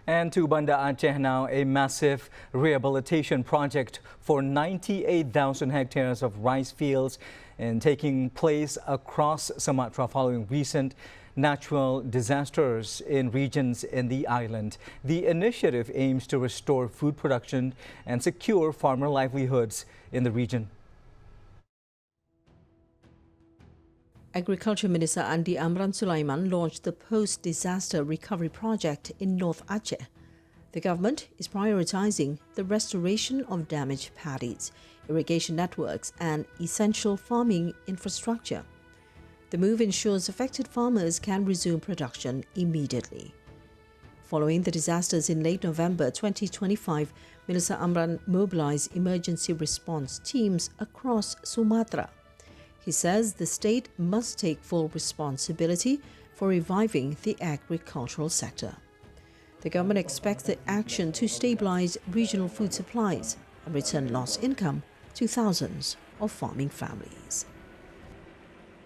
And to Banda Aceh now, a massive rehabilitation project for 98,000 hectares of rice fields and taking place across Sumatra following recent natural disasters in regions in the island. The initiative aims to restore food production and secure farmer livelihoods in the region. Agriculture Minister Andi Amran Sulaiman launched the post-disaster recovery project in North Aceh. The government is prioritizing the restoration of damaged paddies, irrigation networks and essential farming infrastructure. The move ensures affected farmers can resume production immediately. Following the disasters in late November 2025, Minister Amran mobilized emergency response teams across Sumatra. He says the state must take full responsibility for reviving the agricultural sector. The government expects the action to stabilize regional food supplies and return lost income to thousands of farming families.